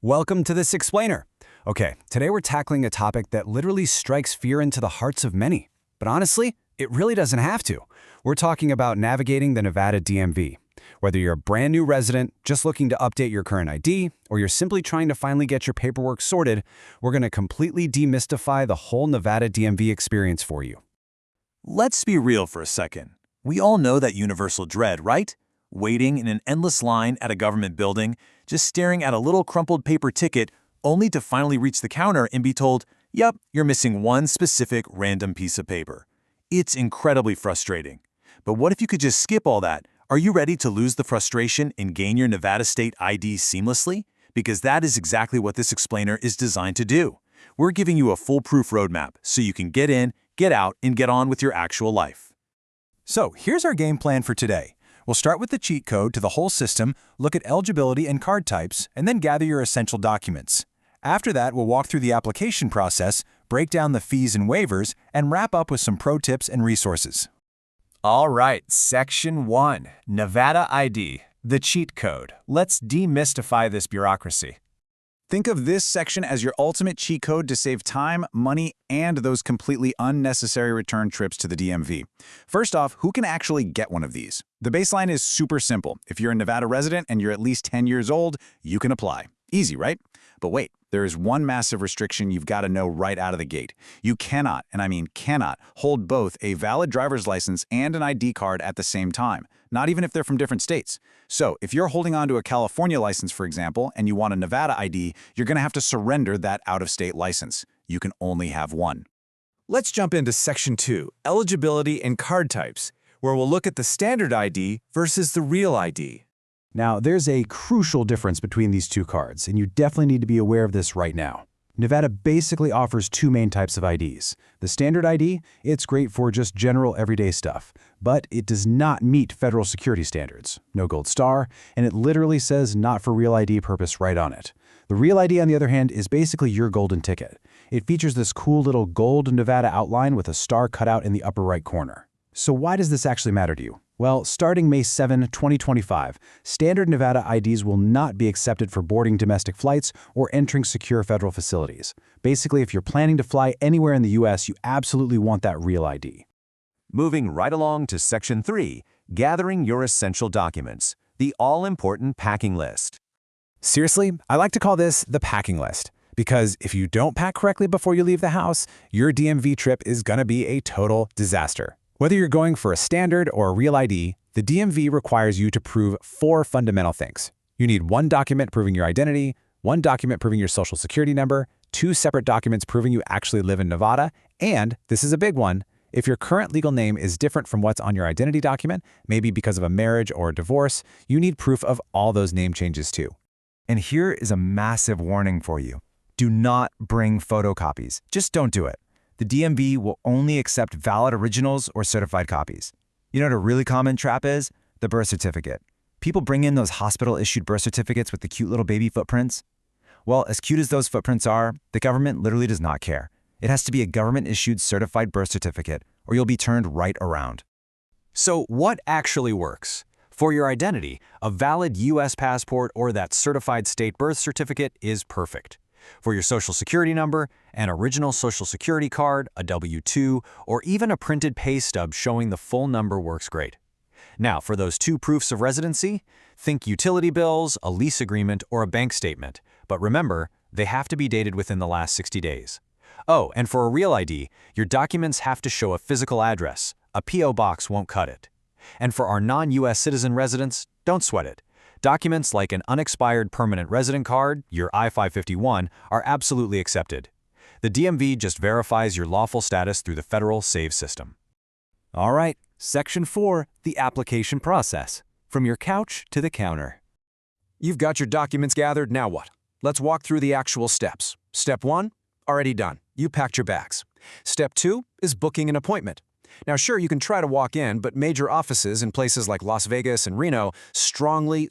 Welcome to this explainer. Okay, today we're tackling a topic that literally strikes fear into the hearts of many. But honestly, it really doesn't have to. We're talking about navigating the Nevada DMV. Whether you're a brand new resident, just looking to update your current ID, or you're simply trying to finally get your paperwork sorted, we're going to completely demystify the whole Nevada DMV experience for you. Let's be real for a second. We all know that universal dread, right? Waiting in an endless line at a government building, just staring at a little crumpled paper ticket, only to finally reach the counter and be told, yep, you're missing one specific random piece of paper. It's incredibly frustrating. But what if you could just skip all that? Are you ready to lose the frustration and gain your Nevada state ID seamlessly? Because that is exactly what this explainer is designed to do. We're giving you a foolproof roadmap so you can get in, get out, and get on with your actual life. So here's our game plan for today. We'll start with the cheat code to the whole system, look at eligibility and card types, and then gather your essential documents. After that, we'll walk through the application process, break down the fees and waivers, and wrap up with some pro tips and resources. All right, Section 1, Nevada ID, the cheat code. Let's demystify this bureaucracy. Think of this section as your ultimate cheat code to save time, money, and those completely unnecessary return trips to the DMV. First off, who can actually get one of these? The baseline is super simple. If you're a Nevada resident and you're at least 10 years old, you can apply. Easy, right? But wait, there is one massive restriction you've got to know right out of the gate. You cannot, and I mean cannot, hold both a valid driver's license and an ID card at the same time, not even if they're from different states. So if you're holding on to a California license, for example, and you want a Nevada ID, you're going to have to surrender that out-of-state license. You can only have one. Let's jump into Section 2, Eligibility and Card Types, where we'll look at the standard ID versus the real ID. Now, there's a crucial difference between these two cards, and you definitely need to be aware of this right now. Nevada basically offers two main types of IDs. The standard ID, it's great for just general everyday stuff, but it does not meet federal security standards. No gold star, and it literally says not for real ID purpose right on it. The real ID, on the other hand, is basically your golden ticket. It features this cool little gold Nevada outline with a star cut out in the upper right corner. So why does this actually matter to you? Well, starting May 7, 2025, standard Nevada IDs will not be accepted for boarding domestic flights or entering secure federal facilities. Basically, if you're planning to fly anywhere in the U.S., you absolutely want that real ID. Moving right along to Section 3, Gathering Your Essential Documents, the all-important packing list. Seriously, I like to call this the packing list, because if you don't pack correctly before you leave the house, your DMV trip is going to be a total disaster. Whether you're going for a standard or a real ID, the DMV requires you to prove four fundamental things. You need one document proving your identity, one document proving your social security number, two separate documents proving you actually live in Nevada, and, this is a big one, if your current legal name is different from what's on your identity document, maybe because of a marriage or a divorce, you need proof of all those name changes too. And here is a massive warning for you. Do not bring photocopies. Just don't do it. The DMV will only accept valid originals or certified copies. You know what a really common trap is? The birth certificate. People bring in those hospital-issued birth certificates with the cute little baby footprints. Well, as cute as those footprints are, the government literally does not care. It has to be a government-issued certified birth certificate, or you'll be turned right around. So what actually works? For your identity, a valid U.S. passport or that certified state birth certificate is perfect. For your social security number, an original social security card, a W-2, or even a printed pay stub showing the full number works great. Now, for those two proofs of residency, think utility bills, a lease agreement, or a bank statement. But remember, they have to be dated within the last 60 days. Oh, and for a real ID, your documents have to show a physical address. A P.O. box won't cut it. And for our non-U.S. citizen residents, don't sweat it. Documents like an unexpired permanent resident card, your I-551, are absolutely accepted. The DMV just verifies your lawful status through the federal SAVE system. All right, Section 4, the application process, from your couch to the counter. You've got your documents gathered, now what? Let's walk through the actual steps. Step 1, already done. You packed your bags. Step 2 is booking an appointment. Now sure, you can try to walk in, but major offices in places like Las Vegas and Reno strongly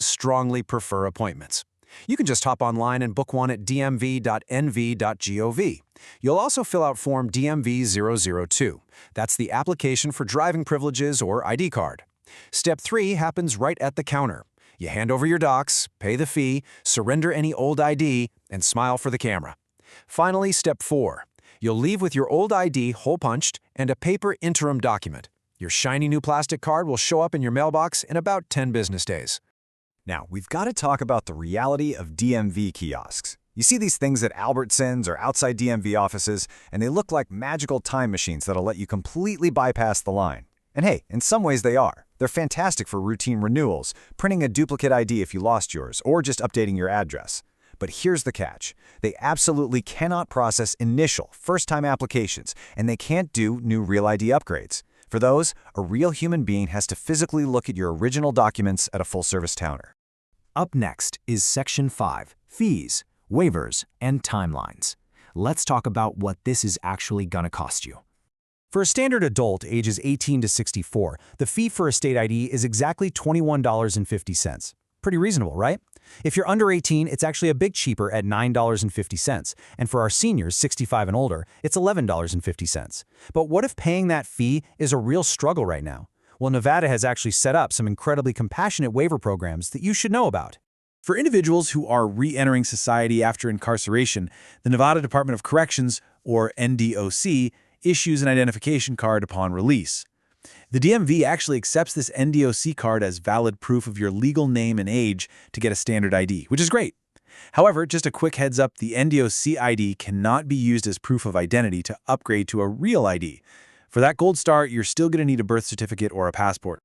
prefer appointments. You can just hop online and book one at dmv.nv.gov. You'll also fill out Form DMV-002. That's the application for driving privileges or ID card. Step 3 happens right at the counter. You hand over your docs, pay the fee, surrender any old ID, and smile for the camera. Finally, step 4. You'll leave with your old ID hole-punched and a paper interim document. Your shiny new plastic card will show up in your mailbox in about 10 business days. Now, we've got to talk about the reality of DMV kiosks. You see these things at Albertsons or outside DMV offices, and they look like magical time machines that'll let you completely bypass the line. And hey, in some ways they are. They're fantastic for routine renewals, printing a duplicate ID if you lost yours, or just updating your address. But here's the catch. They absolutely cannot process initial, first-time applications, and they can't do new Real ID upgrades. For those, a real human being has to physically look at your original documents at a full-service towner. Up next is Section 5, Fees, Waivers, and Timelines. Let's talk about what this is actually gonna cost you. For a standard adult ages 18 to 64, the fee for a state ID is exactly $21.50. Pretty reasonable, right? If you're under 18, it's actually a bit cheaper at $9.50, and for our seniors 65 and older, it's $11.50. But what if paying that fee is a real struggle right now? Well, Nevada has actually set up some incredibly compassionate waiver programs that you should know about. For individuals who are re-entering society after incarceration, the Nevada Department of Corrections, or NDOC, issues an identification card upon release. The DMV actually accepts this NDOC card as valid proof of your legal name and age to get a standard ID, which is great. However, just a quick heads up, the NDOC ID cannot be used as proof of identity to upgrade to a real ID. For that gold star, you're still going to need a birth certificate or a passport.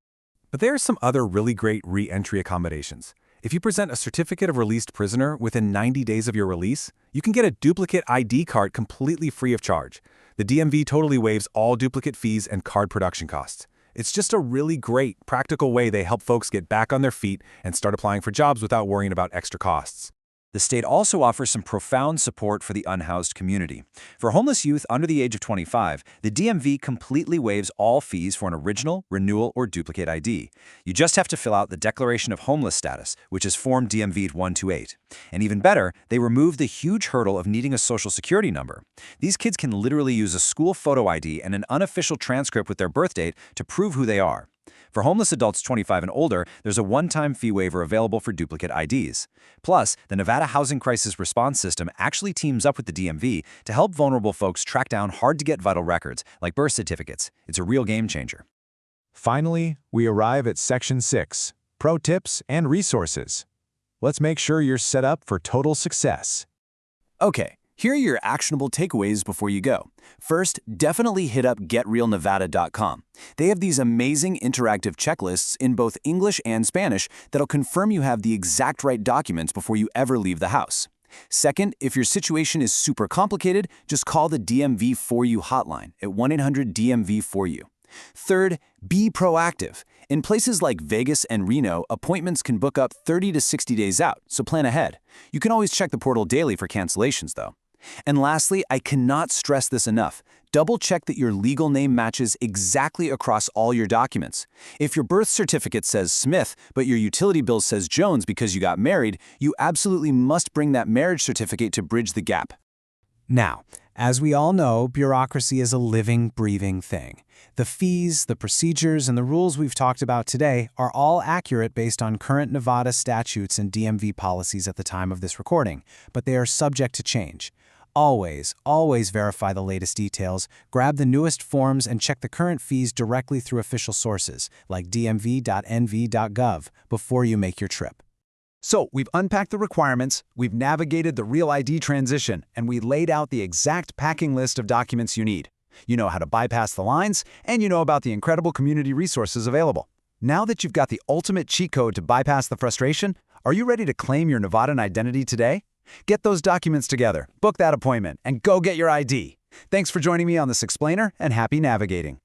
But there are some other really great re-entry accommodations. If you present a certificate of released prisoner within 90 days of your release, you can get a duplicate ID card completely free of charge. The DMV totally waives all duplicate fees and card production costs. It's just a really great, practical way they help folks get back on their feet and start applying for jobs without worrying about extra costs. The state also offers some profound support for the unhoused community. For homeless youth under the age of 25, the DMV completely waives all fees for an original, renewal, or duplicate ID. You just have to fill out the Declaration of Homeless Status, which is Form DMV 128. And even better, they remove the huge hurdle of needing a social security number. These kids can literally use a school photo ID and an unofficial transcript with their birth date to prove who they are. For homeless adults 25 and older, there's a one-time fee waiver available for duplicate IDs. Plus, the Nevada Housing Crisis Response System actually teams up with the DMV to help vulnerable folks track down hard-to-get vital records, like birth certificates. It's a real game changer. Finally, we arrive at Section 6, Pro Tips and Resources. Let's make sure you're set up for total success. Okay, here are your actionable takeaways before you go. First, definitely hit up getrealnevada.com. They have these amazing interactive checklists in both English and Spanish that'll confirm you have the exact right documents before you ever leave the house. Second, if your situation is super complicated, just call the DMV For You hotline at 1-800-DMV-4U. Third, be proactive. In places like Vegas and Reno, appointments can book up 30 to 60 days out, so plan ahead. You can always check the portal daily for cancellations, though. And lastly, I cannot stress this enough. Double-check that your legal name matches exactly across all your documents. If your birth certificate says Smith, but your utility bill says Jones because you got married, you absolutely must bring that marriage certificate to bridge the gap. Now, as we all know, bureaucracy is a living, breathing thing. The fees, the procedures, and the rules we've talked about today are all accurate based on current Nevada statutes and DMV policies at the time of this recording, but they are subject to change. Always verify the latest details, grab the newest forms, and check the current fees directly through official sources like dmv.nv.gov before you make your trip. So, we've unpacked the requirements, we've navigated the Real ID transition, and we laid out the exact packing list of documents you need. You know how to bypass the lines, and you know about the incredible community resources available. Now that you've got the ultimate cheat code to bypass the frustration, are you ready to claim your Nevadan identity today? Get those documents together, book that appointment, and go get your ID. Thanks for joining me on this explainer, and happy navigating.